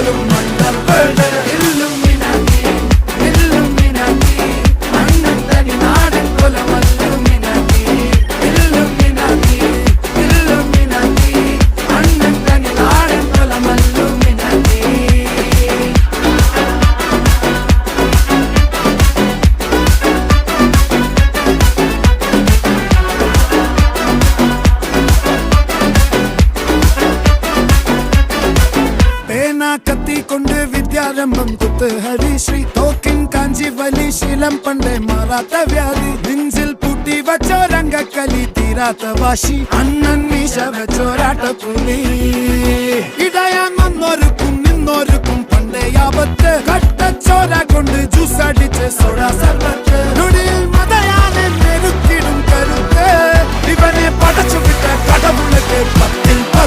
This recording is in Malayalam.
പോലും മണ്ടപ്പേട് ഇല്ലുമിനാറ്റി ഇല്ലുമിനാറ്റി അണ്ണൻ തനി നാടൻ കൊലമല്ലുമിനാറ്റി ഇല്ലുമിനാറ്റി ഇല്ലുമിനാറ്റി അണ്ണൻ തനി നാടൻ കൊലമല്ലുമിനാറ്റി. കത്തി കൊണ്ട് വിദ്യാരംഭം കുത്ത് ഹരിശ്രീ തോക്കിൻ കാഞ്ചി വലി ശീലം പണ്ടേ മാറാത്ത വ്യാധി നെഞ്ചിൽ പൂട്ടി വച്ചോരംഗക്കലി തീരാത്ത വാശി അണ്ണൻ മീശ വെച്ചോരാട്ട പുലി ഇടയാൻ വന്നോർക്കും നിന്നോർക്കും പണ്ടേ ആപത്ത് കട്ടച്ചോര കൊണ്ട് ജ്യൂസ് അടിച്ച് സോഡ സർബത്ത്